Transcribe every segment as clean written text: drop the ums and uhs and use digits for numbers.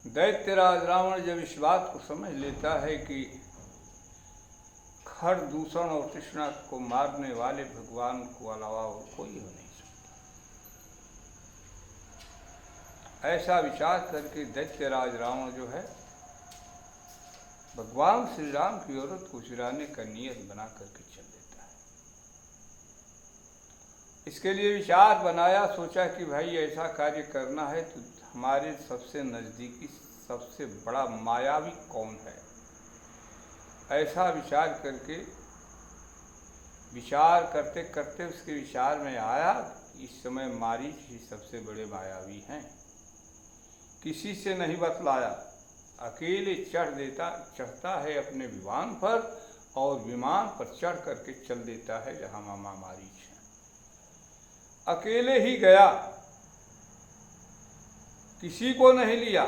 दैत्यराज रावण जब इस बात को समझ लेता है कि खर दूषण और तृष्णा को मारने वाले भगवान को अलावा और कोई हो नहीं सकता, ऐसा विचार करके दैत्यराज रावण जो है भगवान श्री राम की औरत को चुराने का नियत बना करके चल देता है। इसके लिए विचार बनाया, सोचा कि भाई ऐसा कार्य करना है तो हमारे सबसे नज़दीकी सबसे बड़ा मायावी कौन है। ऐसा विचार करके विचार करते करते उसके विचार में आया इस समय मारीच ही सबसे बड़े मायावी हैं। किसी से नहीं बतलाया, अकेले चढ़ता है अपने विमान पर और विमान पर चढ़ करके चल देता है जहाँ मामा मारीच है। अकेले ही गया, किसी को नहीं लिया।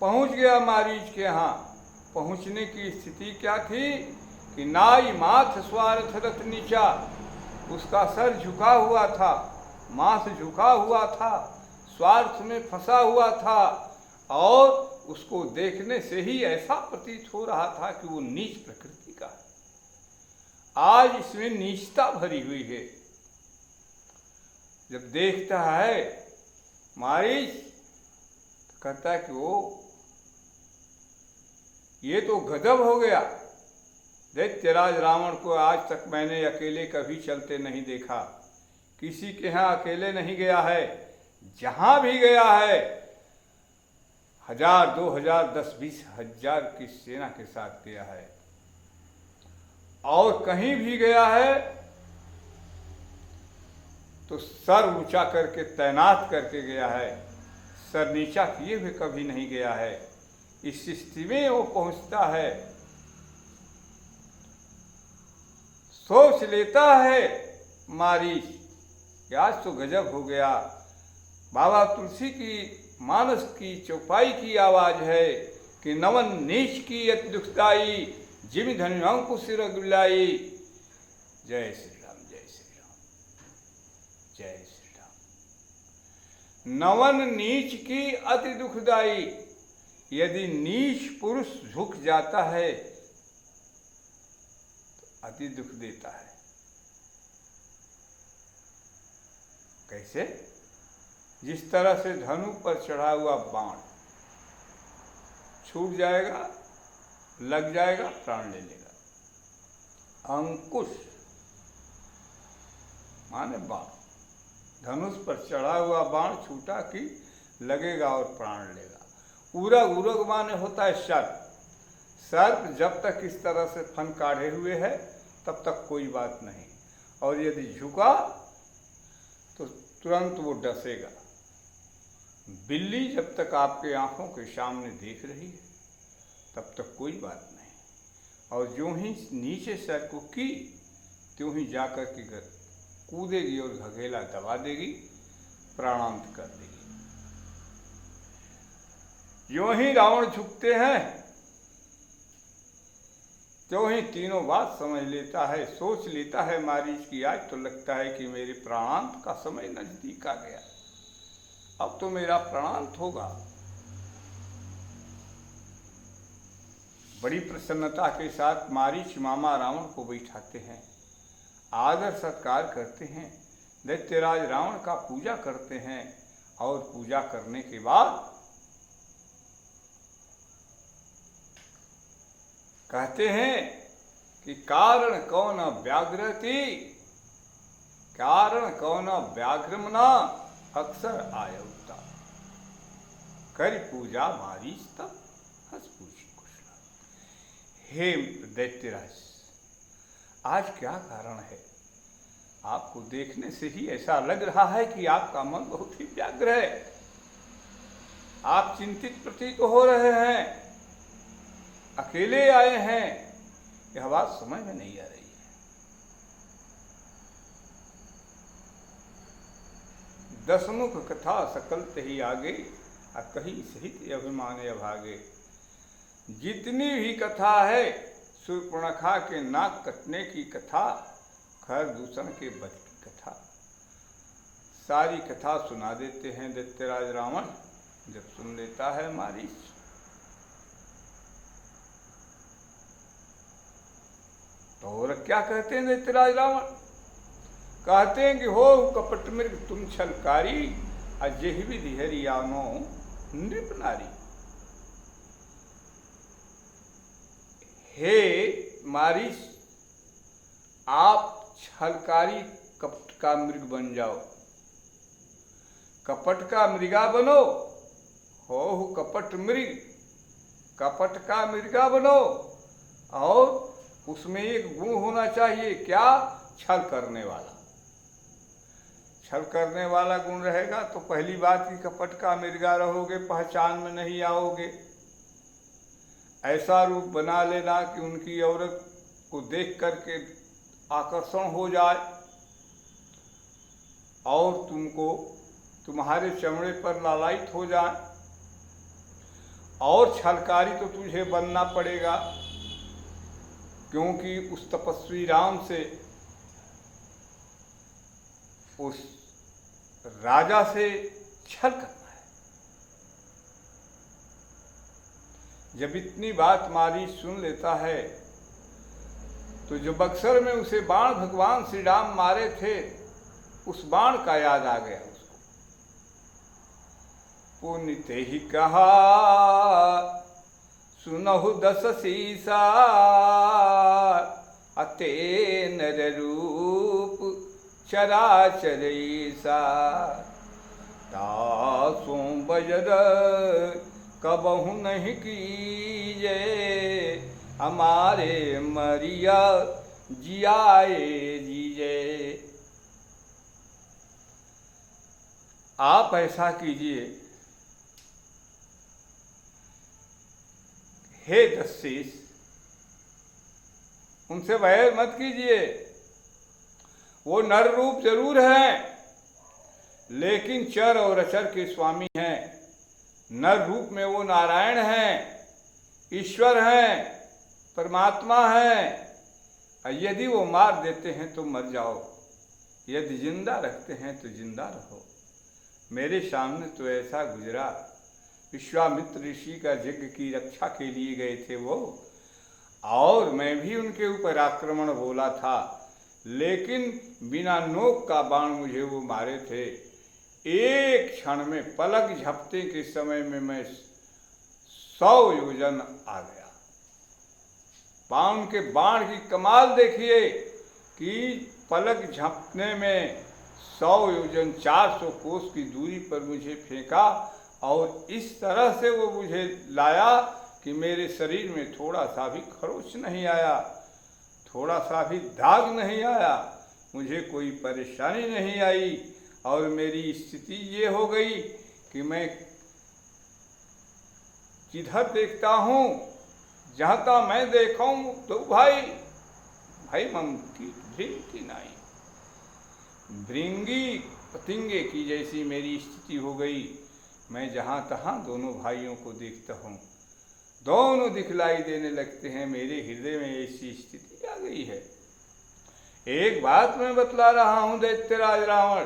पहुंच गया मारीच के यहाँ। पहुंचने की स्थिति क्या थी कि नाई माथ स्वार्थ रथ नीचा, उसका सर झुका हुआ था, माथ झुका हुआ था, स्वार्थ में फंसा हुआ था और उसको देखने से ही ऐसा प्रतीत हो रहा था कि वो नीच प्रकृति का है। आज इसमें नीचता भरी हुई है। जब देखता है मारीच तो कहता है कि वो ये तो गजब हो गया। दैत्यराज रावण को आज तक मैंने अकेले कभी चलते नहीं देखा, किसी के यहाँ अकेले नहीं गया है। जहाँ भी गया है 1000, 2000, 10, 20 हजार की सेना के साथ गया है और कहीं भी गया है तो सर ऊंचा करके तैनात करके गया है, सर नीचा किए हुए कभी नहीं गया है। इस स्थिति में वो पहुंचता है, सोच लेता है मारीच कि आज तो गजब हो गया। बाबा तुलसी की मानस की चौपाई की आवाज है कि नवन नीच की अति दुखदाई, जिम धन अंकुश सिर गुलाई। जय श्री राम, जय श्री राम, जय श्री राम। नवन नीच की अति दुखदाई, यदि नीच पुरुष झुक जाता है तो अति दुख देता है। कैसे? जिस तरह से धनु पर चढ़ा हुआ बाण छूट जाएगा, लग जाएगा, प्राण ले लेगा। अंकुश माने बाण, धनुष पर चढ़ा हुआ बाण छूटा कि लगेगा और प्राण लेगा। उरग, उरग माने होता है सर्प। सर्प जब तक इस तरह से फन काढ़े हुए है तब तक कोई बात नहीं, और यदि झुका तो तुरंत वो डसेगा। बिल्ली जब तक आपके आंखों के सामने देख रही है तब तक कोई बात नहीं, और जो ही नीचे सर को की त्यों ही जाकर के कूदेगी और घघेला दबा देगी, प्राणांत कर देगी। यूं ही रावण झुकते हैं त्यों ही तीनों बात समझ लेता है, सोच लेता है मारीच की आज तो लगता है कि मेरे प्राणांत का समय नजदीक आ गया, अब तो मेरा प्राणांत होगा। बड़ी प्रसन्नता के साथ मारीच मामा रावण को बैठाते हैं, आदर सत्कार करते हैं, दैत्यराज रावण का पूजा करते हैं और पूजा करने के बाद कहते हैं कि कारण कौन व्याघ्रति, कारण कौन व्याघ्रमना अक्सर आयौता, कर पूजा मारीच तब हंस पूछी कुशला। हे दैत्यराज, आज क्या कारण है? आपको देखने से ही ऐसा लग रहा है कि आपका मन बहुत ही व्याग्र है, आप चिंतित प्रतीत हो रहे हैं, अकेले आए हैं, यह बात समझ में नहीं आ रही है। दसमुख कथा सकलत ही आगे, कहीं सहित अभिमाने अभागे। जितनी भी कथा है, शूर्पणखा के नाक कटने की कथा, खर दूषण के वध की कथा, सारी कथा सुना देते हैं दैत्यराज रावण। जब सुन लेता है मारीच, तो और क्या कहते हैं दैत्यराज रावण? कहते हैं कि हो कपट मृग तुम छलकारी, अजेहि विधि हरियानो नृप नारी। हे मारीच, आप छलकारी कपट का मृग बन जाओ, कपट का मृगा बनो, हो कपट मृग, कपट का मृगा बनो। और उसमें एक गुण होना चाहिए, क्या? छल करने वाला। छल करने वाला गुण रहेगा तो पहली बात कि कपट का मृगा रहोगे, पहचान में नहीं आओगे। ऐसा रूप बना लेना कि उनकी औरत को देख करके आकर्षण हो जाए और तुमको तुम्हारे चमड़े पर लालायित हो जाए। और छलकारी तो तुझे बनना पड़ेगा, क्योंकि उस तपस्वी राम से, उस राजा से छल करना है। जब इतनी बात मारीच सुन लेता है तो जो बक्सर में उसे बाण भगवान श्री राम मारे थे, उस बाण का याद आ गया उसको। पुण्य ते ही कहा सुनहु दस सीसा, अते नर रूप चराचर ईसा। तासों बजर कबहु नहीं कीजे, हमारे मरिया जियाए जीजे। आप ऐसा कीजिए, हे दस्सीस, उनसे वैर मत कीजिए। वो नर रूप जरूर हैं, लेकिन चर और अचर के स्वामी हैं। नर रूप में वो नारायण हैं, ईश्वर हैं, परमात्मा हैं। यदि वो मार देते हैं तो मर जाओ, यदि जिंदा रखते हैं तो जिंदा रहो। मेरे सामने तो ऐसा गुजरा, विश्वामित्र ऋषि का यज्ञ की रक्षा के लिए गए थे वो, और मैं भी उनके ऊपर आक्रमण बोला था, लेकिन बिना नोक का बाण मुझे वो मारे थे। एक क्षण में, पलक झपटे के समय में मैं 100 योजन आ गया। बाण के बाण की कमाल देखिए कि पलक झपटने में 100 योजन 400 कोस की दूरी पर मुझे फेंका, और इस तरह से वो मुझे लाया कि मेरे शरीर में थोड़ा सा भी खरोच नहीं आया, थोड़ा सा भी दाग नहीं आया, मुझे कोई परेशानी नहीं आई। और मेरी स्थिति ये हो गई कि मैं जिधर देखता हूँ, जहाँ तक मैं देखा हूँ, तो भाई मम की भृंगी नाई, भृंगी पतिंगे की जैसी मेरी स्थिति हो गई। मैं जहाँ तहाँ दोनों भाइयों को देखता हूँ, दोनों दिखलाई देने लगते हैं। मेरे हृदय में ऐसी स्थिति आ गई है। एक बात मैं बतला रहा हूँ दैत्यराज रावण,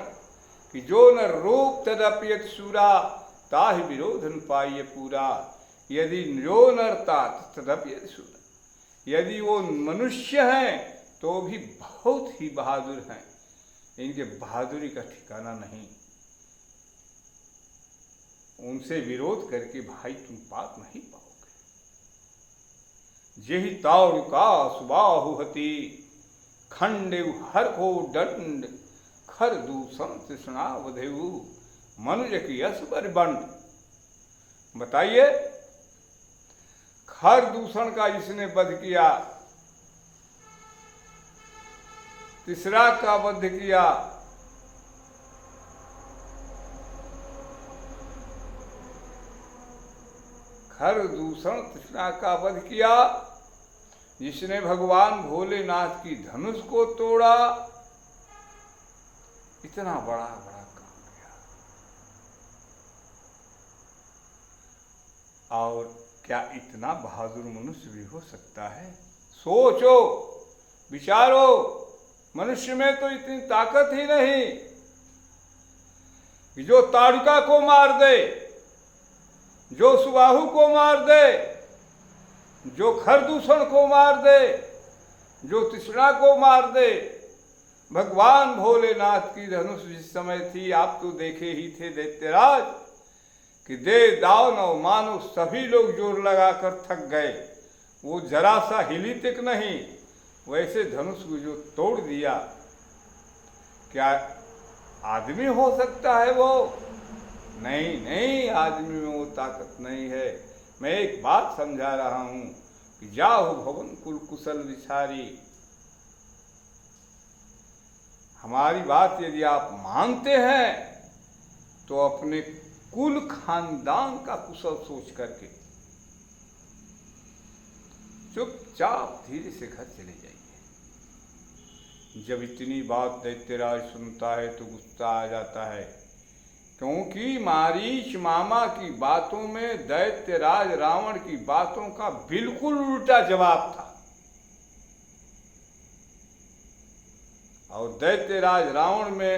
कि जो न रूप तदप्यत सूरा, ताहि विरोधन पाइय पूरा। यदि जो नरता तदप्यत सूरा, यदि वो मनुष्य हैं तो भी बहुत ही बहादुर हैं, इनके बहादुरी का ठिकाना नहीं। उनसे विरोध करके भाई तुम पाप नहीं पाओगे। जेहि ताड़ुका सुबाहुहति, खंडेउ हर को दंड, खर दूषण तृष्णा वधेऊ, मनुज की असबर बंड। बताइए, खर दूषण का जिसने वध किया, तीसरा का वध किया, खर दूषण तृष्णा का वध किया, जिसने भगवान भोलेनाथ की धनुष को तोड़ा, इतना बड़ा बड़ा काम किया। और क्या इतना बहादुर मनुष्य भी हो सकता है? सोचो, विचारो, मनुष्य में तो इतनी ताकत ही नहीं कि जो ताड़का को मार दे। जो सुबाहु को मार दे, जो खरदूषण को मार दे, जो तृष्णा को मार दे। भगवान भोलेनाथ की धनुष जिस समय थी, आप तो देखे ही थे दैत्यराज, कि देव दानव मानव सभी लोग जोर लगाकर थक गए, वो जरा सा हिली तक नहीं। वैसे धनुष को जो तोड़ दिया, क्या आदमी हो सकता है वो? नहीं नहीं, आदमी में वो ताकत नहीं है। मैं एक बात समझा रहा हूं कि जाहु भवन कुल कुशल विचारी। हमारी बात यदि आप मानते हैं तो अपने कुल खानदान का कुशल सोच करके चुपचाप धीरे से घर चले जाइए। जब इतनी बात दैत्यराज सुनता है तो गुस्सा आ जाता है, क्योंकि मारीच मामा की बातों में दैत्यराज रावण की बातों का बिल्कुल उल्टा जवाब था। और दैत्यराज रावण में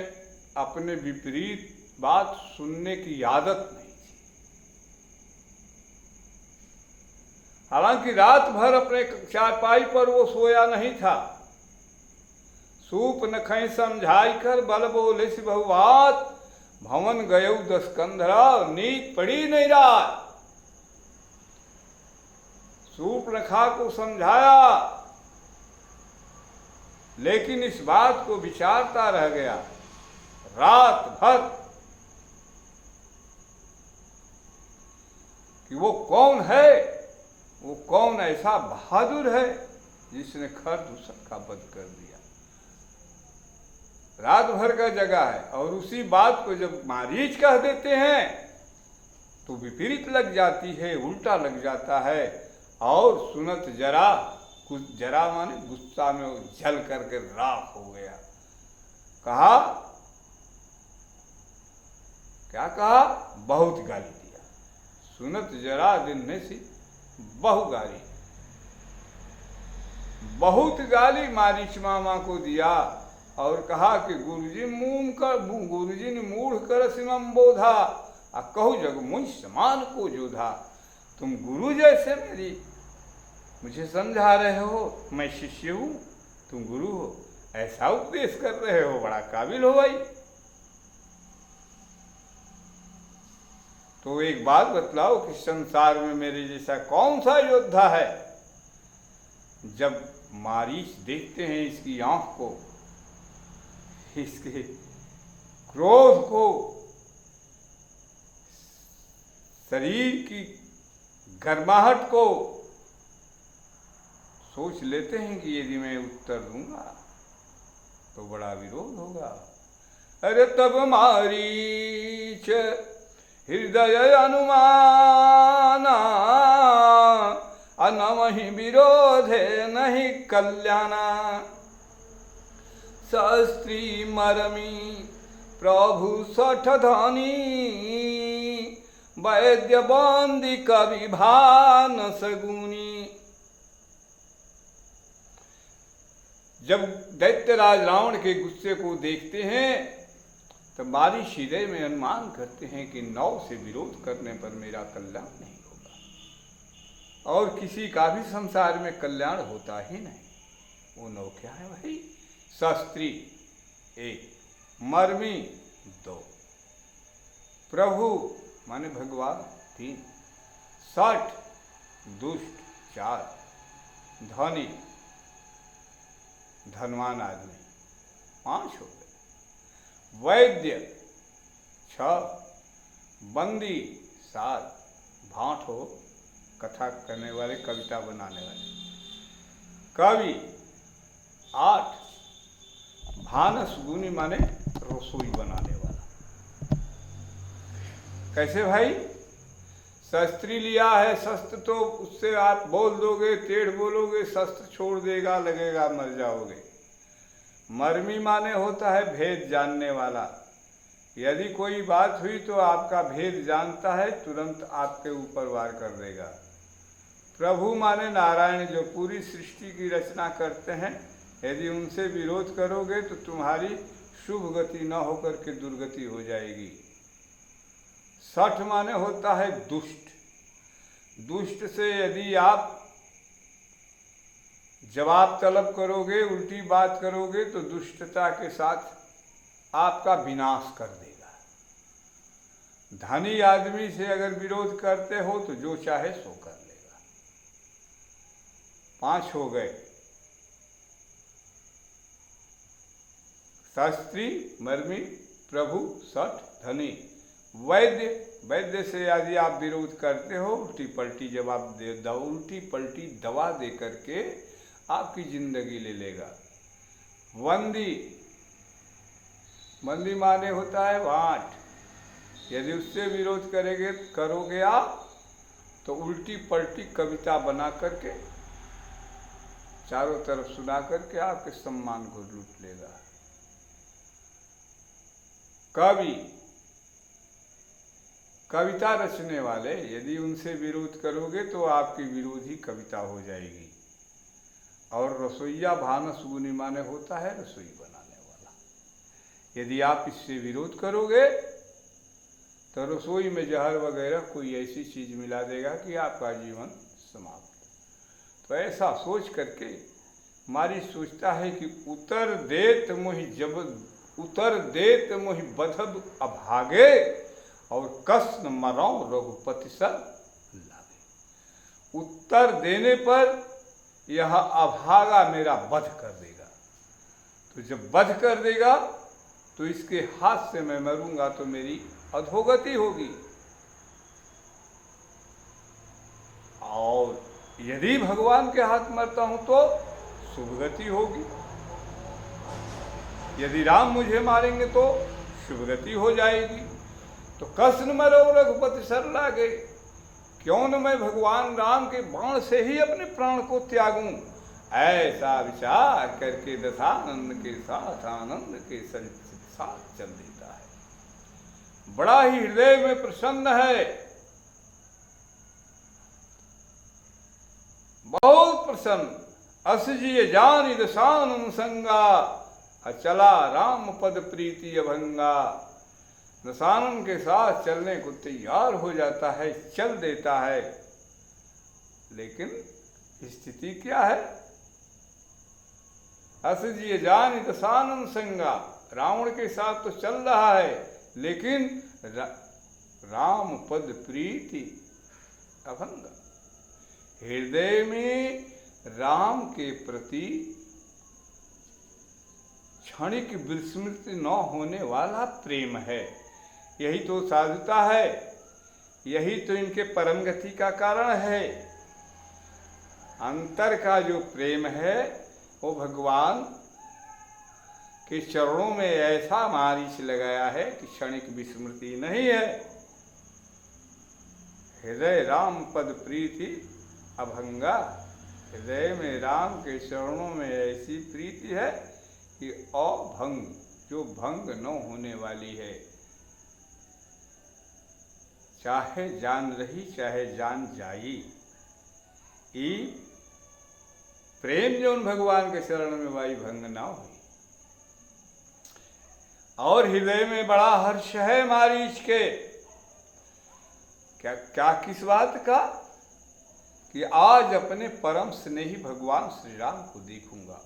अपने विपरीत बात सुनने की आदत नहीं थी। हालांकि रात भर अपने चारपाई पर वो सोया नहीं था। सूप नखई समझाई कर बल बोले से बहुवात, भवन गयऊ 10 कंधरा, नींद पड़ी नहीं रात। सूप नखा को समझाया, लेकिन इस बात को विचारता रह गया रात भर कि वो कौन है, वो कौन ऐसा बहादुर है जिसने खरदूषण का वध कर दिया। रात भर का जगह है और उसी बात को जब मारीच कह देते हैं तो विपरीत लग जाती है, उल्टा लग जाता है। और सुनत जरा, कुछ जरा माने गुस्सा में वो जल करके राख हो गया। कहा, क्या कहा? बहुत गाली दिया। सुनत जरा दिन में से बहु गाली, बहुत गाली मारीच मामा को दिया और कहा कि गुरुजी ने मूढ़ कर सिमम बोधा, आ कहू जग मुझ समान को जोधा। तुम गुरु जैसे मुझे समझा रहे हो, मैं शिष्य हूं, तुम गुरु हो, ऐसा उपदेश कर रहे हो, बड़ा काबिल हो भाई। तो एक बात बतलाओ कि संसार में मेरे जैसा कौन सा योद्धा है? जब मारीच देखते हैं इसकी आंख को, इसके क्रोध को, शरीर की गर्माहट को, सोच लेते हैं कि यदि मैं उत्तर दूंगा तो बड़ा विरोध होगा। अरे तब मारीच हृदय अनुमाना, अनमहि विरोधे नहीं कल्याणा। शास्त्री मरमी प्रभु सठ धनी, वैद्य बंदी कवि भान सगुनी। जब दैत्यराज रावण के गुस्से को देखते हैं तब मारीच हृदय में अनुमान करते हैं कि नौ से विरोध करने पर मेरा कल्याण नहीं होगा और किसी का भी संसार में कल्याण होता ही नहीं। वो नौ क्या है भाई? शास्त्री 1, मर्मी 2, प्रभु माने भगवान 3, सठ दुष्ट 4, धनी धनवान आदमी 5 हो गए, वैद्य 6, बंदी 7, भाट हो कथा करने वाले, कविता बनाने वाले, कवि 8, भानस गुनी माने रसोई बनाने वाला। कैसे भाई? शस्त्री लिया है, शस्त्र तो उससे आप बोल दोगे, टेढ़ बोलोगे, शस्त्र छोड़ देगा, लगेगा मर जाओगे। मर्मी माने होता है भेद जानने वाला। यदि कोई बात हुई तो आपका भेद जानता है, तुरंत आपके ऊपर वार कर देगा। प्रभु माने नारायण, जो पूरी सृष्टि की रचना करते हैं। यदि उनसे विरोध करोगे तो तुम्हारी शुभ गति न होकर के दुर्गति हो जाएगी। सठ माने होता है दुष्ट, दुष्ट से यदि आप जवाब तलब करोगे, उल्टी बात करोगे, तो दुष्टता के साथ आपका विनाश कर देगा। धनी आदमी से अगर विरोध करते हो तो जो चाहे सो कर लेगा। 5 हो गए। शास्त्री, मर्मी, प्रभु, सठ, धनी। वैद्य, वैद्य से यदि आप विरोध करते हो, उल्टी पलटी जवाब दे दो, उल्टी पलटी दवा दे करके आपकी जिंदगी ले लेगा। वंदी, वंदी माने होता है वाट। यदि उससे विरोध करोगे आप तो उल्टी पलटी कविता बना करके चारों तरफ सुना करके आपके सम्मान को लूट लेगा। कवि, कविता रचने वाले, यदि उनसे विरोध करोगे तो आपकी विरोधी कविता हो जाएगी। और रसोइया, भानस गुनी माने होता है रसोई बनाने वाला। यदि आप इससे विरोध करोगे तो रसोई में जहर वगैरह कोई ऐसी चीज मिला देगा कि आपका जीवन समाप्त। तो ऐसा सोच करके मारी सोचता है कि उतर देत मोहि बधब अभागे, और कष्ट मराऊं रघुपति सर लागे। उत्तर देने पर यह अभागा मेरा वध कर देगा। तो जब वध कर देगा तो इसके हाथ से मैं मरूंगा तो मेरी अधोगति होगी। और यदि भगवान के हाथ मरता हूं तो शुभगति होगी। यदि राम मुझे मारेंगे तो शुभगति हो जाएगी। तो कष्ण मरो रघुपति सर लागे। क्यों न मैं भगवान राम के बाण से ही अपने प्राण को त्यागूं। ऐसा विचार करके दशानंद के साथ आनंद के साथ चल देता है। बड़ा ही हृदय में प्रसन्न है, बहुत प्रसन्न। असजिय जान दशानन संगा, अचला राम पद प्रीति अभंगा। दशानन के साथ चलने को तैयार हो जाता है, चल देता है। लेकिन स्थिति क्या है? असजिय जान दशानन संगा, रावण के साथ तो चल रहा है, लेकिन राम पद प्रीति अभंगा। हृदय में राम के प्रति क्षणिक विस्मृति न होने वाला प्रेम है। यही तो साधुता है, यही तो इनके परम गति का कारण है। अंतर का जो प्रेम है वो भगवान के चरणों में ऐसा मारीच लगाया है कि क्षणिक विस्मृति नहीं है। हृदय राम पद प्रीति अभंगा। हृदय में राम के चरणों में ऐसी प्रीति है कि अभंग, जो भंग न होने वाली है। चाहे जान रही चाहे जान जाई, ई प्रेम जो उन भगवान के चरण में वाई भंग ना हुई। और हृदय में बड़ा हर्ष है मारीच के। क्या किस बात का? कि आज अपने परम स्नेही भगवान श्री राम को देखूंगा।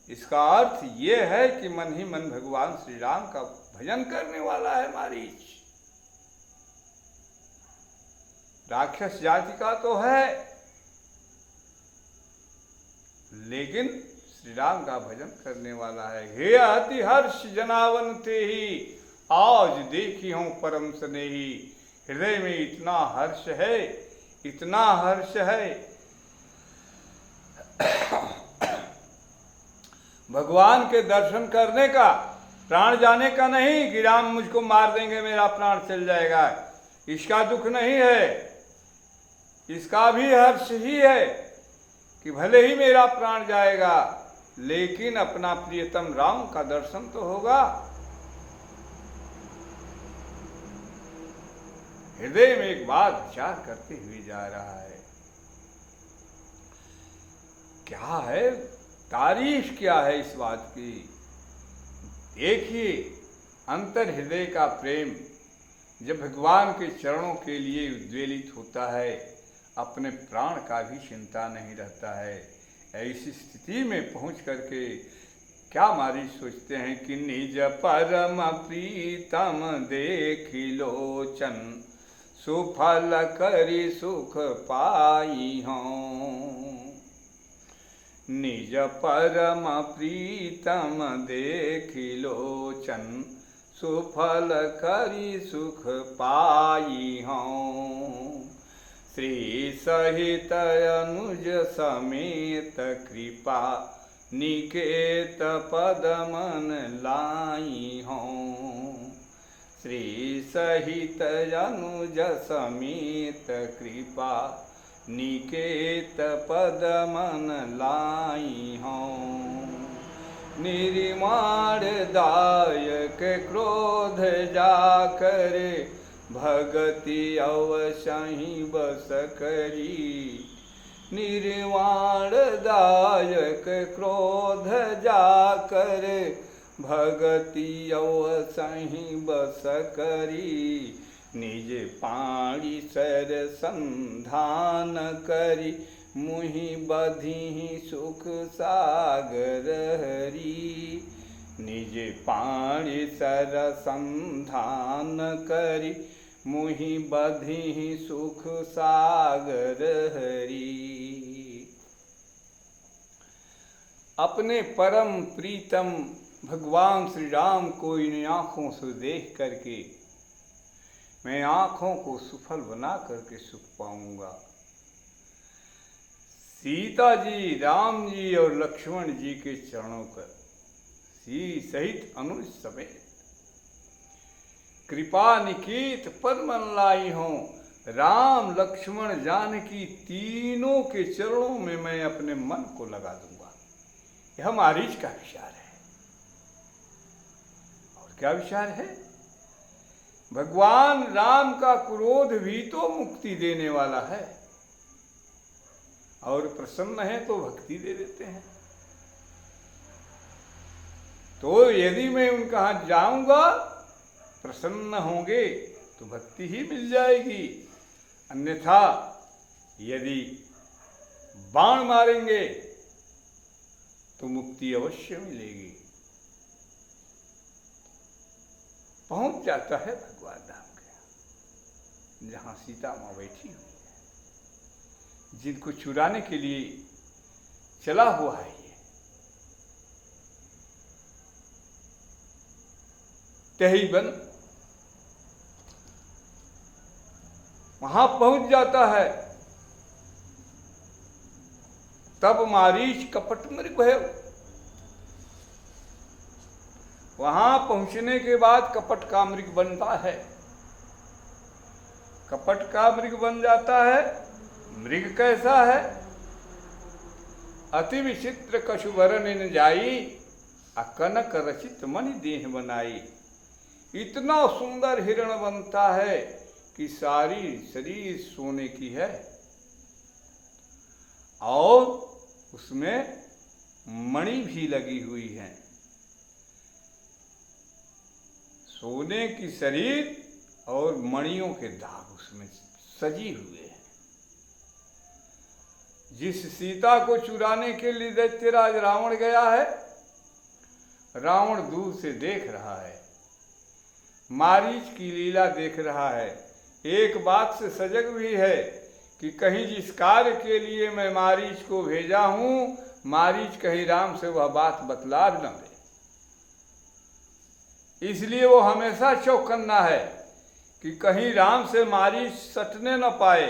इसका अर्थ ये है कि मन ही मन भगवान श्री राम का भजन करने वाला है मारीच। राक्षस जाति का तो है, लेकिन श्री राम का भजन करने वाला है। हे अति हर्ष जनावन ते ही, आज देखी हूं परम स्नेही। हृदय में इतना हर्ष है, इतना हर्ष है। भगवान के दर्शन करने का, प्राण जाने का नहीं कि राम मुझको मार देंगे मेरा प्राण चल जाएगा, इसका दुख नहीं है। इसका भी हर्ष ही है कि भले ही मेरा प्राण जाएगा, लेकिन अपना प्रियतम राम का दर्शन तो होगा। हृदय में एक बात विचार करते हुए जा रहा है। क्या है तारीफ, क्या है इस बात की? देखिए, अंतर हृदय का प्रेम जब भगवान के चरणों के लिए उद्वेलित होता है अपने प्राण का भी चिंता नहीं रहता है। ऐसी स्थिति में पहुंच करके क्या मारीच सोचते हैं कि निज परम प्रीतम देखि लोचन, सुफल करी सुख पाई हों। निज परम प्रीतम देखि लोचन, सुफल करी सुख पाई हों। श्री सहित अनुज समेत कृपा, निकेत पद मन लाई हों। श्री सहित अनुज समेत कृपा, निकेत पद मन लाई हों। निर्माण दायक क्रोध जाकर, भगति अवसहि बस करी। निर्वाण दायक क्रोध जाकर, भगति अवसहि बस करी। निज पाणी सर संधान करी, मुहि बधिहि सुख सागर हरी। निज पाणी सर संधान करी, मुहि बधिहि सुख सागर हरी। अपने परम प्रीतम भगवान श्री राम को इन आँखों से देख करके मैं आँखों को सुफल बना करके सुख पाऊंगा। सीता जी, राम जी और लक्ष्मण जी के चरणों पर सी सहित अनुज समेत कृपा निकेत पद मन लाई हों। राम लक्ष्मण जानकी तीनों के चरणों में मैं अपने मन को लगा दूंगा। यह मारीच का विचार है। और क्या विचार है? भगवान राम का क्रोध भी तो मुक्ति देने वाला है, और प्रसन्न है तो भक्ति दे देते हैं। तो यदि मैं उनका हाथ जाऊंगा, प्रसन्न होंगे तो भक्ति ही मिल जाएगी। अन्यथा यदि बाण मारेंगे तो मुक्ति अवश्य मिलेगी। पहुंच जाता है भगवान राम के जहां सीता मां बैठी हुई है, जिनको चुराने के लिए चला हुआ है। तही बन वहां पहुंच जाता है। तब मारीच कपट मृग है। वहां पहुंचने के बाद कपट का मृग बनता है। कपट का मृग बन जाता है। मृग कैसा है? अति विचित्र कछुवर न जाई, अकनक रचित मणि देह बनाई। इतना सुंदर हिरण बनता है कि सारी शरीर सोने की है और उसमें मणि भी लगी हुई है। सोने की शरीर और मणियों के दाग उसमें सजी हुए हैं। जिस सीता को चुराने के लिए दैत्यराज रावण गया है, रावण दूर से देख रहा है, मारीच की लीला देख रहा है। एक बात से सजग भी है कि कहीं जिस कार्य के लिए मैं मारीच को भेजा हूं, मारीच कहीं राम से वह बात बतला न दे। इसलिए वो हमेशा चौकन्ना है कि कहीं राम से मारीच सटने न पाए।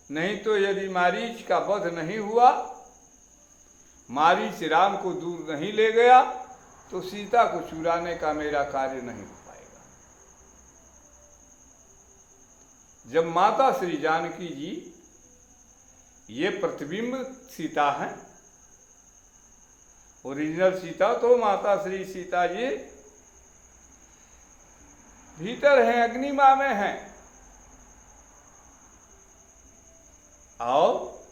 नहीं तो यदि मारीच का वध नहीं हुआ, मारीच राम को दूर नहीं ले गया, तो सीता को चुराने का मेरा कार्य नहीं हो पाएगा। जब माता श्री जानकी जी, ये प्रतिबिंब सीता है, ओरिजिनल सीता तो माता श्री सीता जी भीतर हैं, अग्निमा में हैं। और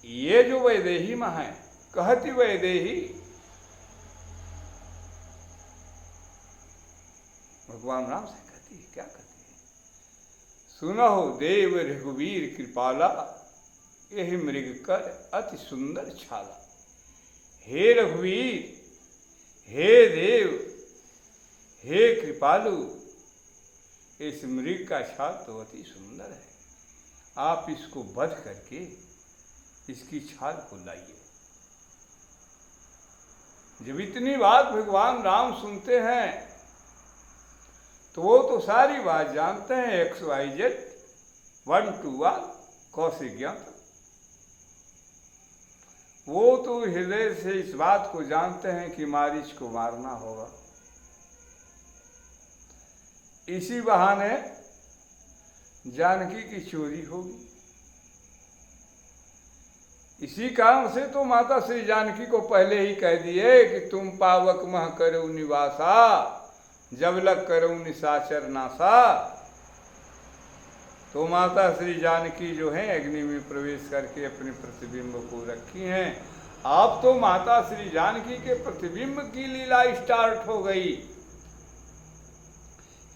ये जो वैदेही मां है, कहती वैदेही, भगवान राम से कहती है, क्या कहती है? सुनहु देव रघुवीर कृपाला, यही मृग कर अति सुंदर छाला। हे रघुवीर, हे देव, हे कृपालु, इस मृग का छाल तो अति सुंदर है, आप इसको वध करके इसकी छाल को लाइए। जब इतनी बात भगवान राम सुनते हैं तो वो तो सारी बात जानते हैं, XYZ 1 to 1 कौशिक ज्ञाता। वो तो हृदय से इस बात को जानते हैं कि मारीच को मारना होगा। इसी बहाने जानकी की चोरी होगी। इसी कारण से तो माता श्री जानकी को पहले ही कह दिए कि तुम पावक मह करो निवासा, जब लग करो निशाचर नासा। तो माता श्री जानकी जो है अग्नि में प्रवेश करके अपने प्रतिबिंब को रखी हैं। अब तो माता श्री जानकी के प्रतिबिंब की लीला स्टार्ट हो गई।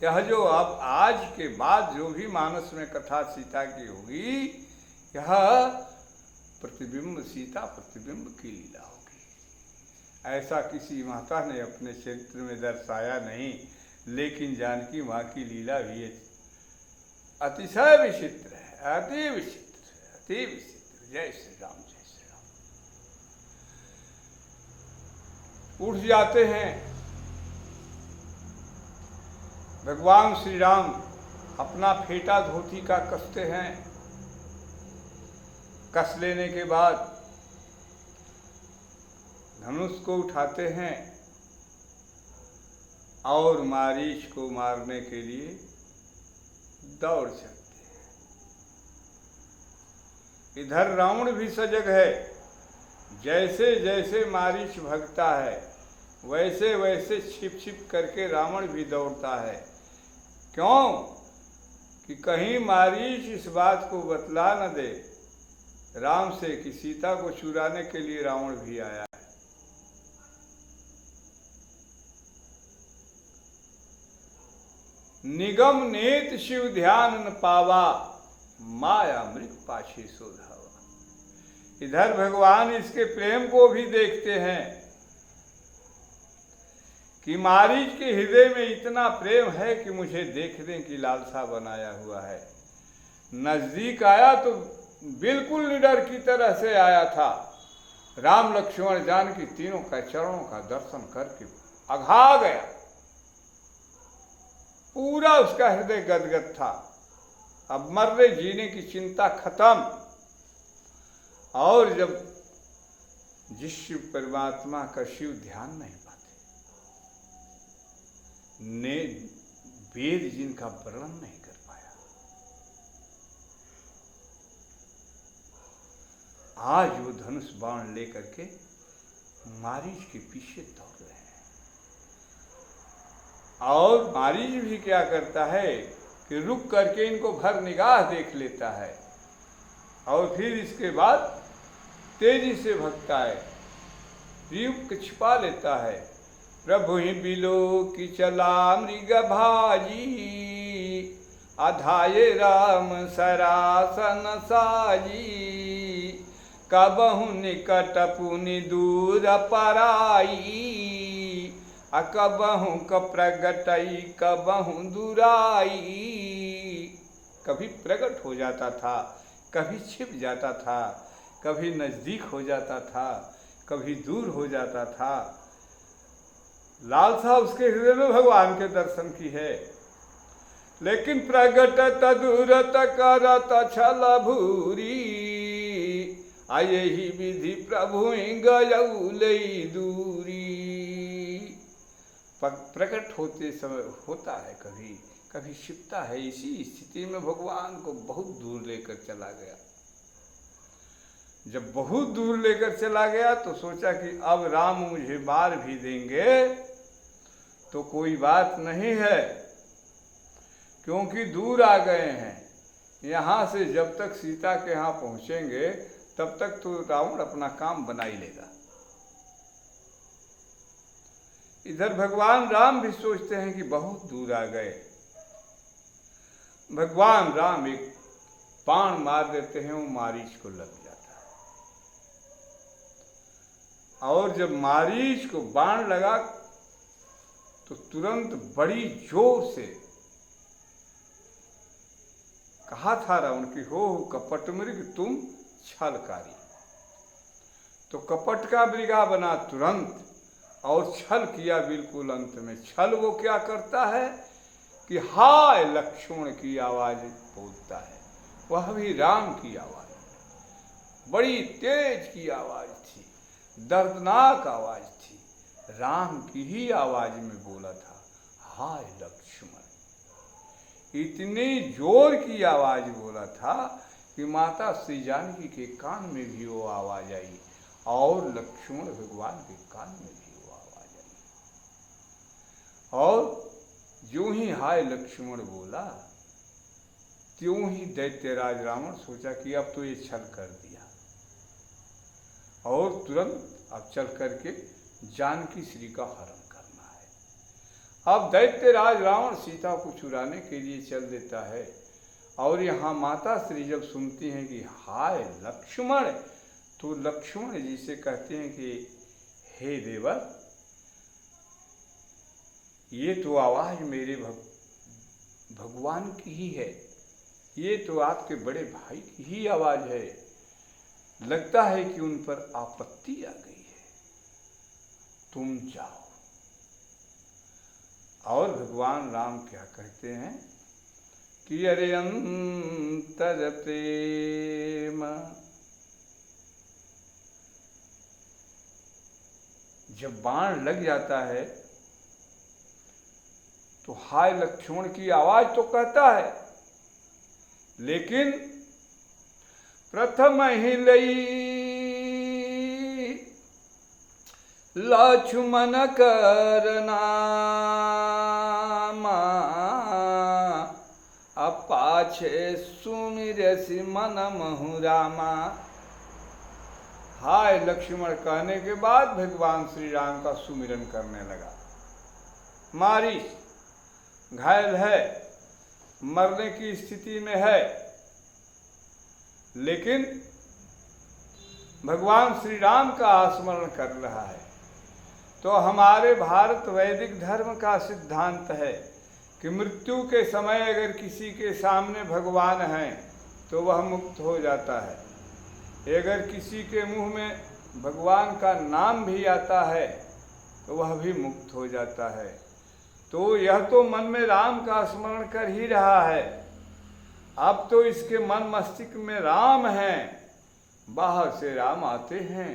यह जो अब आज के बाद जो भी मानस में कथा सीता की होगी, यह प्रतिबिंब सीता प्रतिबिंब की लीला होगी। ऐसा किसी माता ने अपने चरित्र में दर्शाया नहीं, लेकिन जानकी माँ की लीला भी अतिशय विचित्र है, अति विचित्र है, अति विचित्र। जय श्री राम, जय श्री राम। उठ जाते हैं भगवान श्री राम, अपना फेटा धोती का कसते हैं। कस लेने के बाद धनुष को उठाते हैं और मारीच को मारने के लिए दौड़ चलते हैं। इधर रावण भी सजग है। जैसे जैसे मारीच भगता है, वैसे वैसे छिप छिप करके रावण भी दौड़ता है। क्यों? कि कहीं मारीच इस बात को बतला न दे राम से कि सीता को चुराने के लिए रावण भी आया है। निगम नेत शिव ध्यान न पावा, माया मृग पाछे सो धावा। इधर भगवान इसके प्रेम को भी देखते हैं कि मारीच के हृदय में इतना प्रेम है कि मुझे देखने की लालसा बनाया हुआ है। नजदीक आया तो बिल्कुल निडर की तरह से आया था। राम लक्ष्मण जानकी तीनों का चरणों का दर्शन करके अघा गया। पूरा उसका हृदय गदगद था। अब मरने जीने की चिंता खत्म। और जब जिस शिव परमात्मा का शिव ध्यान नहीं पाते, ने वेद जिनका वर्णन नहीं कर पाया, आज वो धनुष बाण लेकर के मारीच के पीछे दौड़ रहे हैं। और मारीच भी क्या करता है कि रुक करके इनको भर निगाह देख लेता है और फिर इसके बाद तेजी से भगता है, युग छिपा लेता है। प्रभु ही बिलो की चला मृग भाजी, अधाये राम सरासन साजी। कबहु निकट पुनि दूर पराई, कबहु क प्रगटई कबहु दुराई। कभी प्रकट हो जाता था, कभी छिप जाता था, कभी नजदीक हो जाता था, कभी दूर हो जाता था। लालसा उसके हृदय में भगवान के दर्शन की है। लेकिन प्रगट तदूरत करत छल भूरी, आये ही विधि प्रभु गयऊ लई दूरी। प्रकट होते समय होता है, कभी कभी छिपता है। इसी स्थिति में भगवान को बहुत दूर लेकर चला गया। जब बहुत दूर लेकर चला गया तो सोचा कि अब राम मुझे मार भी देंगे तो कोई बात नहीं है, क्योंकि दूर आ गए हैं। यहाँ से जब तक सीता के यहाँ पहुँचेंगे तब तक तो रावण अपना काम बना ही लेगा। इधर भगवान राम भी सोचते हैं कि बहुत दूर आ गए, भगवान राम एक बाण मार देते हैं, वो मारीच को लग जाता है। और जब मारीच को बाण लगा तो तुरंत बड़ी जोर से कहा था रावण की, हो कपट मृग तुम छलकारी। तो कपट का मृगा बना तुरंत और छल किया बिल्कुल अंत में। छल वो क्या करता है कि हाय लक्ष्मण की आवाज बोलता है, वह भी राम की आवाज, बड़ी तेज की आवाज थी, दर्दनाक आवाज थी, राम की ही आवाज में बोला था, हाय लक्ष्मण। इतनी जोर की आवाज बोला था कि माता श्री जानकी के कान में भी वो आवाज आई और लक्ष्मण भगवान के कान में भी वो आवाज आई। और जो ही हाय लक्ष्मण बोला, त्यों ही दैत्यराज रावण सोचा कि अब तो ये छल कर दिया, और तुरंत अब चल करके जानकी श्री का हरण करना है। अब दैत्यराज रावण सीता को चुराने के लिए चल देता है। और यहाँ माता श्री जब सुनती हैं कि हाय लक्ष्मण, तो लक्ष्मण जी से कहते हैं कि हे देवर, ये तो आवाज मेरे भगवान की ही है, ये तो आपके बड़े भाई की ही आवाज है, लगता है कि उन पर आपत्ति आ गई है, तुम जाओ। और भगवान राम क्या कहते हैं कि अरे अंतर प्रेम, जब बाण लग जाता है तो हाय लक्ष्मण की आवाज तो कहता है, लेकिन प्रथम ही लई लक्ष्मण कर नामा, अब पाछे सुमिरसि मन महु रामा। हाय लक्ष्मण कहने के बाद भगवान श्री राम का सुमिरन करने लगा। मारीच घायल है, मरने की स्थिति में है, लेकिन भगवान श्री राम का स्मरण कर रहा है। तो हमारे भारत वैदिक धर्म का सिद्धांत है कि मृत्यु के समय अगर किसी के सामने भगवान हैं तो वह मुक्त हो जाता है। अगर किसी के मुंह में भगवान का नाम भी आता है तो वह भी मुक्त हो जाता है। तो यह तो मन में राम का स्मरण कर ही रहा है, अब तो इसके मन मस्तिष्क में राम हैं, बाहर से राम आते हैं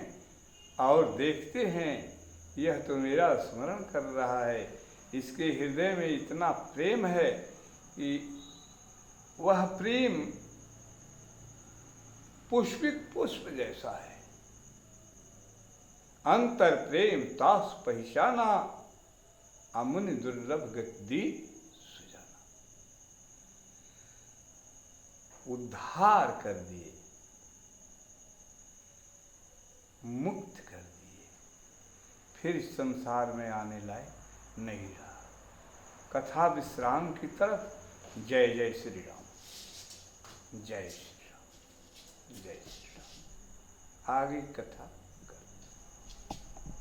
और देखते हैं यह तो मेरा स्मरण कर रहा है, इसके हृदय में इतना प्रेम है कि वह प्रेम पुष्पित पुष्प जैसा है। अंतर प्रेम तास पहचाना, अमुनि दुर्लभ गति सुजाना। उद्धार कर दिए, मुक्त कर दिए, फिर इस संसार में आने लायक नहीं रहा। कथा विश्राम की तरफ। जय जय श्री राम, जय श्री राम, जय श्री राम। आगे कथा।